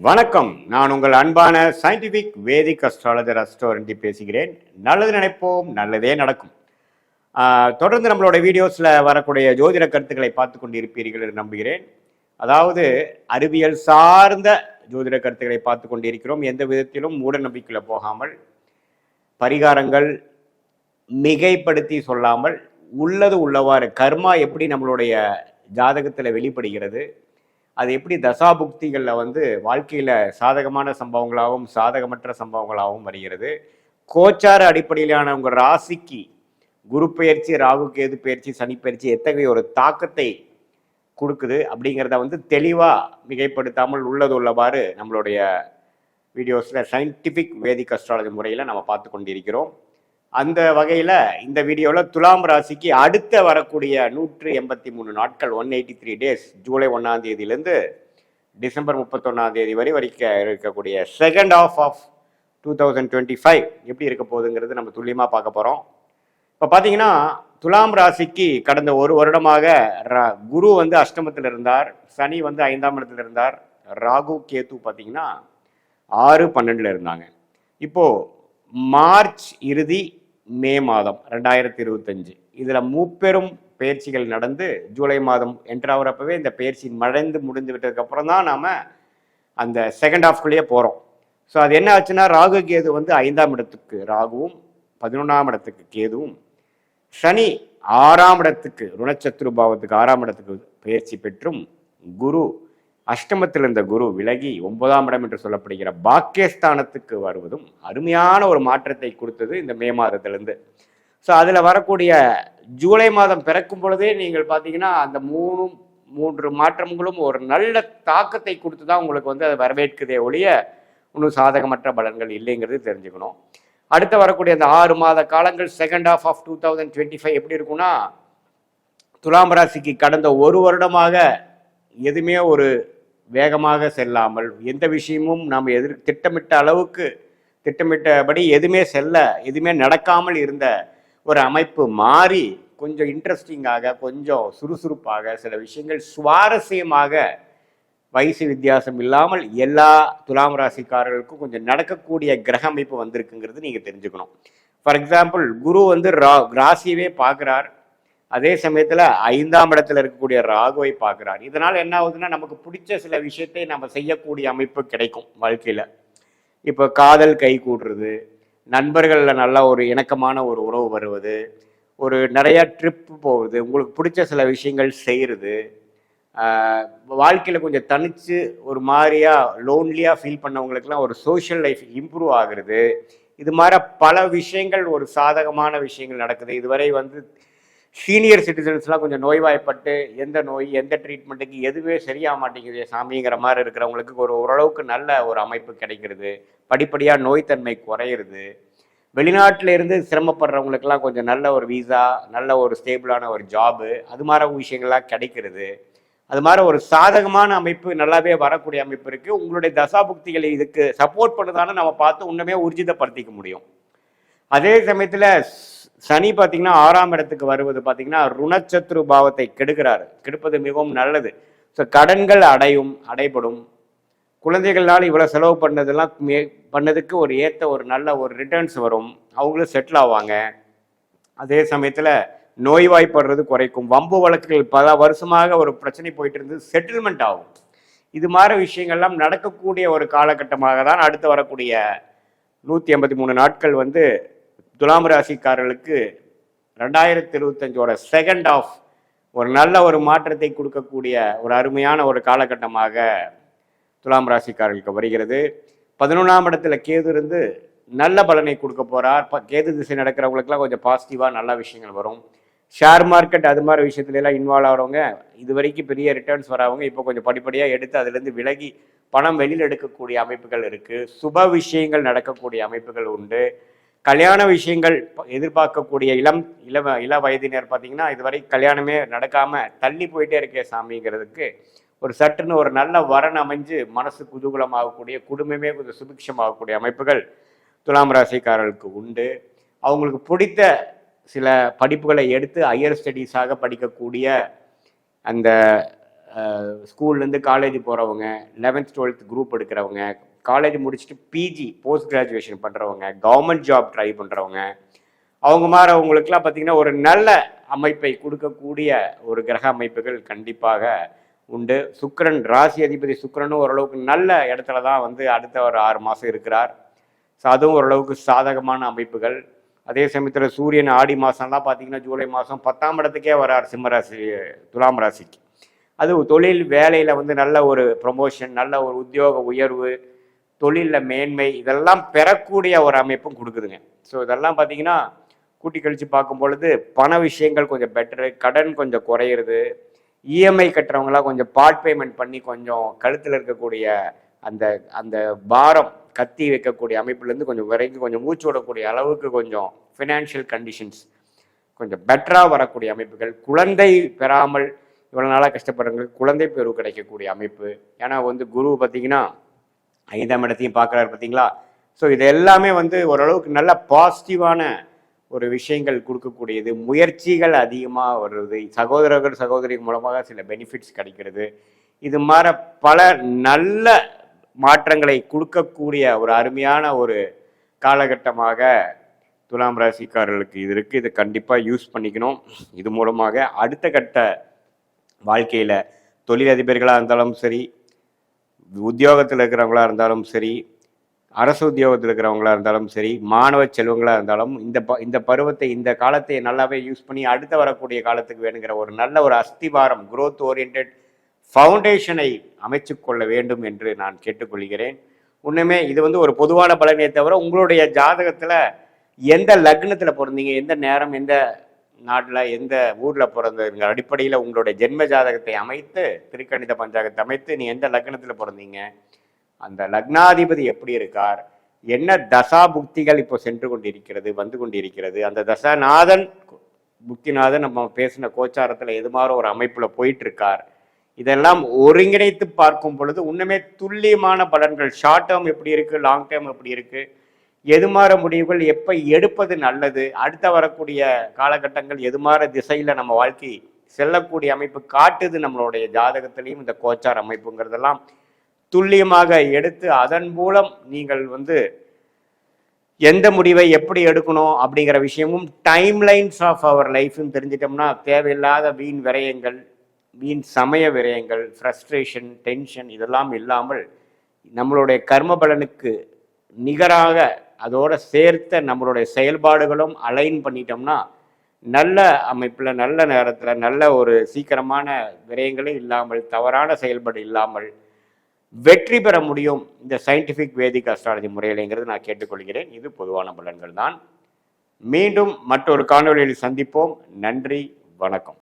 வணக்கம். நான் உங்கள் அன்பான சயின்டிபிக் வேதிக் அஸ்ட்ராலஜர் அஸ்ட்ரோரண்டி பேசுகிறேன். நல்லது நினைப்போம், நல்லதே நடக்கும். தொடர்ந்து நம்மளோட வீடியோஸில் வரக்கூடிய ஜோதிட கருத்துக்களை பார்த்து கொண்டு இருப்பீர்கள் என்று நம்புகிறேன். அதாவது அறிவியல் சார்ந்த ஜோதிட கருத்துக்களை பார்த்து கொண்டு இருக்கிறோம். எந்த விதத்திலும் மூட நம்பிக்கையில் போகாமல், பரிகாரங்கள் மிகைப்படுத்தி சொல்லாமல், உள்ளது உள்ளவாறு கர்மா எப்படி நம்மளுடைய ஜாதகத்தில் வெளிப்படுகிறது, அது எப்படி தசாபுக்திகளில் வாழ்க்கையில் சாதகமான சம்பவங்களாகவும் சாதகமற்ற சம்பவங்களாகவும் வருகிறது. கோச்சார அடிப்படையிலான உங்கள் ராசிக்கு குரு பெயர்ச்சி, ராகு கேது பெயர்ச்சி, சனி பெயர்ச்சி எத்தகைய ஒரு தாக்கத்தை கொடுக்குது அப்படிங்கிறத தெளிவாக மிகைப்படுத்தாமல் உள்ளது உள்ளவாறு நம்மளுடைய வீடியோஸில் சயின்டிஃபிக் வேதிக் அஸ்ட்ராலஜி முறையில் நம்ம பார்த்து கொண்டிருக்கிறோம். அந்த வகையில் இந்த வீடியோவில் துலாம் ராசிக்கு அடுத்த வரக்கூடிய 183 நாட்கள் 183 டேஸ், ஜூலை 1ஆம் தேதியிலேருந்து டிசம்பர் 31ஆம் தேதி வரைக்கும் இருக்கக்கூடிய செகண்ட் ஹாஃப் ஆஃப் 2025 எப்படி இருக்க போகுதுங்கிறது நம்ம துல்லியமாக பார்க்க போகிறோம். இப்போ பார்த்தீங்கன்னா துலாம் ராசிக்கு கடந்த ஒரு வருடமாக குரு அஷ்டமத்தில் இருந்தார், சனி 5ஆம் இடத்துல இருந்தார், ராகு கேது பார்த்தீங்கன்னா 6-12 இருந்தாங்க. இப்போது மார்ச் இறுதி மே மாதம் 2025 இதில் முப்பெரும் பயிற்சிகள் நடந்து ஜூலை மாதம் என்ட்ராகிறப்பவே இந்த பயிற்சி மறைந்து முடிந்து விட்டதுக்கு அப்புறம் தான் நாம் அந்த செகண்ட் ஹாஃப்குள்ளேயே போகிறோம். ஸோ அது என்ன ஆச்சுன்னா, ராகு கேது 5ஆம் இடத்துக்கு ராகுவும், 11ஆம் இடத்துக்கு கேதுவும், சனி 6ஆம் இடத்துக்கு ருணச்சத்ரு பாவத்துக்கு 6ஆம் இடத்துக்கு பயிற்சி பெற்றும், குரு அஷ்டமத்தில் இருந்த குரு விலகி 9ஆம் இடம் என்று சொல்லப்படுகிற பாக்கியஸ்தானத்துக்கு வருவதும் அருமையான ஒரு மாற்றத்தை கொடுத்தது இந்த மே மாதத்திலிருந்து. ஸோ அதில் வரக்கூடிய ஜூலை மாதம் பிறக்கும் பொழுதே நீங்கள் பார்த்தீங்கன்னா அந்த மூன்று மாற்றங்களும் ஒரு நல்ல தாக்கத்தை கொடுத்து தான் உங்களுக்கு அதை வரவேற்குதே ஒழிய இன்னும் சாதகமற்ற பலன்கள் இல்லைங்கிறது தெரிஞ்சுக்கணும். அடுத்து வரக்கூடிய அந்த 6 மாத காலங்கள் செகண்ட் ஹாஃப் ஆஃப் 2025 எப்படி இருக்குன்னா, துலாம் ராசிக்கு கடந்த ஒரு வருடமாக எதுவுமே ஒரு வேகமாக செல்லாமல், எந்த விஷயமும் நாம் திட்டமிட்டபடி எதுவுமே நடக்காமல் இருந்த ஒரு அமைப்பு மாறி கொஞ்சம் இன்ட்ரெஸ்டிங்காக, கொஞ்சம் சுறுசுறுப்பாக, சில விஷயங்கள் சுவாரஸ்யமாக, வயசு வித்தியாசம் இல்லாமல் எல்லா துலாம் ராசிக்காரர்களுக்கும் கொஞ்சம் நடக்கக்கூடிய கிரக அமைப்பு வந்திருக்குங்கிறது நீங்கள் தெரிஞ்சுக்கணும். ஃபார் எக்ஸாம்பிள், குரு ராசியவே பார்க்குறார், அதே சமயத்தில் 5ஆம் இடத்துல இருக்கக்கூடிய ராகுவை பார்க்குறார். இதனால் என்ன ஆகுதுன்னா, நமக்கு பிடிச்ச சில விஷயத்தை நம்ம செய்யக்கூடிய அமைப்பு கிடைக்கும் வாழ்க்கையில். இப்போ காதல் கை கூடுறது, நண்பர்களில் நல்ல ஒரு இணக்கமான ஒரு உறவு வருவது, ஒரு நிறையா ட்ரிப்பு போகுது, உங்களுக்கு பிடிச்ச சில விஷயங்கள் செய்கிறது, வாழ்க்கையில் கொஞ்சம் தனித்து ஒரு மாதிரியாக லோன்லியாக ஃபீல் பண்ணவங்களுக்கெல்லாம் ஒரு சோஷியல் லைஃப் இம்ப்ரூவ் ஆகுறது, இது மாதிரி பல விஷயங்கள் ஒரு சாதகமான விஷயங்கள் நடக்குது. இதுவரை சீனியர் சிட்டிசன்ஸ்லாம் கொஞ்சம் நோய்வாய்ப்பட்டு எந்த நோய் எந்த ட்ரீட்மெண்ட்டுக்கு எதுவே சரியாக மாட்டேங்குது சாமிங்கிற மாதிரி இருக்கிறவங்களுக்கு ஓரளவுக்கு நல்ல ஒரு அமைப்பு கிடைக்கிறது, படிப்படியாக நோய்த்தன்மை குறையிறது, வெளிநாட்டில் இருந்து சிரமப்படுறவங்களுக்கெல்லாம் கொஞ்சம் நல்ல ஒரு வீசா, நல்ல ஒரு ஸ்டேபிளான ஒரு ஜாபு, அது மாதிரி விஷயங்கள்லாம் கிடைக்கிறது. அது மாதிரி ஒரு சாதகமான அமைப்பு நல்லாவே வரக்கூடிய அமைப்பு இருக்குது. உங்களுடைய தசாபுக்திகளை இதுக்கு சப்போர்ட் பண்ணுதான்னு நம்ம பார்த்து இன்னுமே ஊர்ஜிதப்படுத்திக்க முடியும். அதே சமயத்தில் சனி பார்த்தீங்கன்னா 6ஆம் இடத்துக்கு வருவது பார்த்தீங்கன்னா ருணச்சத்ரு பாவத்தை கெடுப்பது மிகவும் நல்லது. ஸோ கடன்கள் அடைபடும், குழந்தைகள்னால இவ்வளோ செலவு பண்ணதுக்கு ஒரு ஏற்ற ஒரு நல்ல ஒரு ரிட்டர்ன்ஸ் வரும், அவங்களும் செட்டில் ஆவாங்க. அதே சமயத்தில் நோய்வாய்ப்படுறது குறைக்கும், வம்பு வழக்குகள் பல வருஷமாக ஒரு பிரச்சனை போயிட்டு இருந்து செட்டில்மெண்ட் ஆகும். இது மாதிரி விஷயங்கள்லாம் நடக்கக்கூடிய ஒரு காலகட்டமாக தான் அடுத்து வரக்கூடிய 183 நாட்கள் துலாம் ராசிக்காரர்களுக்கு 2025 செகண்ட் ஆஃப் ஒரு நல்ல ஒரு மாற்றத்தை கொடுக்கக்கூடிய ஒரு அருமையான ஒரு காலகட்டமாக துலாம் ராசிக்காரர்களுக்கு வருகிறது. 11ஆம் இடத்துல கேது இருந்து நல்ல பலனை கொடுக்க போகிறார். கேது திசை நடக்கிறவங்களுக்குலாம் கொஞ்சம் பாசிட்டிவாக நல்ல விஷயங்கள் வரும். ஷேர் மார்க்கெட் அது மாதிரி விஷயத்துலலாம் இன்வால்வ் ஆகிறவங்க, இது வரைக்கும் பெரிய ரிட்டர்ன்ஸ் வரவங்க இப்போ கொஞ்சம் படிப்படியாக எடுத்து அதுலேருந்து விலகி பணம் வெளியில் எடுக்கக்கூடிய அமைப்புகள் இருக்குது. சுப விஷயங்கள் நடக்கக்கூடிய அமைப்புகள் உண்டு. கல்யாண விஷயங்கள் எதிர்பார்க்கக்கூடிய இள வயதினர் பார்த்தீங்கன்னா இதுவரை கல்யாணமே நடக்காமல் தள்ளி போயிட்டே இருக்கே சாமிங்கிறதுக்கு ஒரு சட்டுன்னு ஒரு நல்ல வரன் அமைஞ்சு மனசு குதூகலமாகக்கூடிய, குடும்பமே கொஞ்சம் சுபிக்ஷமாகக்கூடிய அமைப்புகள் துலாம் ராசிக்காரர்களுக்கு உண்டு. அவங்களுக்கு பிடித்த சில படிப்புகளை எடுத்து ஹையர் ஸ்டடீஸாக படிக்கக்கூடிய அந்த ஸ்கூல்லேருந்து காலேஜ் போகிறவங்க, 11th 12th குரூப் எடுக்கிறவங்க, காலேஜ் முடிச்சுட்டு பிஜி போஸ்ட் கிராஜுவேஷன் பண்ணுறவங்க, கவர்மெண்ட் ஜாப் ட்ரை பண்ணுறவங்க, அவங்க மாறவங்களுக்குலாம் பார்த்தீங்கன்னா ஒரு நல்ல அமைப்பை கொடுக்கக்கூடிய ஒரு கிரக அமைப்புகள் கண்டிப்பாக உண்டு. சுக்கிரன் ராசி அதிபதி சுக்கிரனும் ஓரளவுக்கு நல்ல இடத்துல தான் வந்து அடுத்த ஒரு 6 மாதம் இருக்கிறார். ஸோ அதுவும் ஓரளவுக்கு சாதகமான அமைப்புகள். அதே சமயத்தில் சூரியன் ஆடி மாதம்லாம் பார்த்தீங்கன்னா ஜூலை மாதம் 10ஆம் இடத்துக்கே வரார் சிம்மராசி துலாம் ராசிக்கு. அது தொழில் வேலையில் வந்து நல்ல ஒரு ப்ரொமோஷன், நல்ல ஒரு உத்தியோக உயர்வு, தொழிலில் மேன்மை இதெல்லாம் பெறக்கூடிய ஒரு அமைப்பும் கொடுக்குதுங்க. ஸோ இதெல்லாம் பார்த்தீங்கன்னா கூட்டி கழித்து பார்க்கும் பொழுது பண விஷயங்கள் கொஞ்சம் பெட்டரு, கடன் கொஞ்சம் குறையிறது, இஎம்ஐ கட்டுறவங்களாம் கொஞ்சம் பார்ட் பேமெண்ட் பண்ணி கொஞ்சம் கழுத்தில் இருக்கக்கூடிய அந்த அந்த பாரம் கத்தி வைக்கக்கூடிய அமைப்புலேருந்து கொஞ்சம் வரைக்கும் கொஞ்சம் மூச்சு விடக்கூடிய அளவுக்கு கொஞ்சம் ஃபினான்ஷியல் கண்டிஷன்ஸ் கொஞ்சம் பெட்டராக வரக்கூடிய அமைப்புகள். குழந்தை பெறாமல் இவ்வளோ நாளாக கஷ்டப்படுறவங்களுக்கு குழந்தை பெரு கிடைக்கக்கூடிய அமைப்பு. ஏன்னா வந்து குரு பார்த்தீங்கன்னா 5ஆம் இடத்தையும் பார்க்குறாரு பார்த்தீங்களா. ஸோ இது எல்லாமே வந்து ஓரளவுக்கு நல்ல பாசிட்டிவான ஒரு விஷயங்கள் கொடுக்கக்கூடியது. முயற்சிகள் அதிகமாக வருது, சகோதரர்கள் சகோதரிகள் மூலமாக சில பெனிஃபிட்ஸ் கிடைக்கிறது. இது மாதிரி பல நல்ல மாற்றங்களை கொடுக்கக்கூடிய ஒரு அருமையான ஒரு காலகட்டமாக துலாம் ராசிக்காரர்களுக்கு இது இருக்குது. இதை கண்டிப்பாக யூஸ் பண்ணிக்கணும். இது மூலமாக அடுத்த கட்ட வாழ்க்கையில் தொழிலதிபர்களாக இருந்தாலும் சரி, உத்தியோகத்தில் இருக்கிறவங்களா இருந்தாலும் சரி, அரசு உத்தியோகத்தில் இருக்கிறவங்களா இருந்தாலும் சரி, மாணவ செல்வங்களாக இருந்தாலும் இந்த பருவத்தை இந்த காலத்தை நல்லாவே யூஸ் பண்ணி அடுத்த வரக்கூடிய காலத்துக்கு வேணுங்கிற ஒரு நல்ல ஒரு அஸ்திவாரம் குரோத் ஓரியன்ட் ஃபவுண்டேஷனை அமைச்சு கொள்ள வேண்டும் என்று நான் கேட்டுக்கொள்கிறேன். ஒன்றுமே இது வந்து ஒரு பொதுவான பலனே தவிர உங்களுடைய ஜாதகத்தில் எந்த லக்னத்தில் பிறந்தீங்க, எந்த நேரம், எந்த நாட்டில், எந்த ஊரில் பிறந்ததுங்கிற அடிப்படையில் உங்களுடைய ஜென்ம ஜாதகத்தை அமைத்து திருக்கணித பஞ்சாங்கத்தை அமைத்து நீ எந்த லக்னத்தில் பிறந்தீங்க, அந்த லக்னாதிபதி எப்படி இருக்கார், என்ன தசா புக்திகள் இப்போ சென்று கொண்டிருக்கிறது வந்து கொண்டிருக்கிறது, அந்த தசாநாதன் புக்திநாதன் நம்ம பேசின கோச்சாரத்தில் எது மாதிரி ஒரு அமைப்பில் போயிட்டு இருக்கார், இதெல்லாம் ஒருங்கிணைத்து பார்க்கும் பொழுது உண்மையே துல்லியமான பலன்கள் ஷார்ட் டேர்ம் எப்படி இருக்கு, லாங் டேர்ம் எப்படி இருக்கு, எது மாற முடிவுகள் எப்போ எடுப்பது நல்லது, அடுத்த வரக்கூடிய காலகட்டங்கள் எது மாற திசையில் நம்ம வாழ்க்கை செல்லக்கூடிய அமைப்பு காட்டுது நம்மளுடைய ஜாதகத்திலையும் இந்த கோச்சார் அமைப்புங்கிறதெல்லாம் துல்லியமாக எடுத்து அதன் மூலம் நீங்கள் வந்து எந்த முடிவை எப்படி எடுக்கணும் அப்படிங்கிற விஷயமும் டைம்லைன்ஸ் ஆஃப் அவர் லைஃப்னு தெரிஞ்சிட்டோம்னா தேவையில்லாத வீண் விரயங்கள், வீண் சமய விரயங்கள், ஃப்ரஸ்ட்ரேஷன், டென்ஷன் இதெல்லாம் இல்லாமல் நம்மளுடைய கர்ம பலனுக்கு நிகராக அதோட சேர்த்த நம்மளுடைய செயல்பாடுகளும் அலைன் பண்ணிட்டோம்னா நல்ல அமைப்பில் நல்ல நேரத்தில் நல்ல ஒரு சீக்கிரமான விரயங்களே இல்லாமல் தவறான செயல்பாடு இல்லாமல் வெற்றி பெற முடியும் இந்த சயின்டிஃபிக் வேதிக் அஸ்ட்ராலஜி முறையிலேங்கிறது நான் கேட்டுக்கொள்கிறேன். இது பொதுவான பலன்கள் தான். மீண்டும் மற்றொரு காணொலியில் சந்திப்போம். நன்றி, வணக்கம்.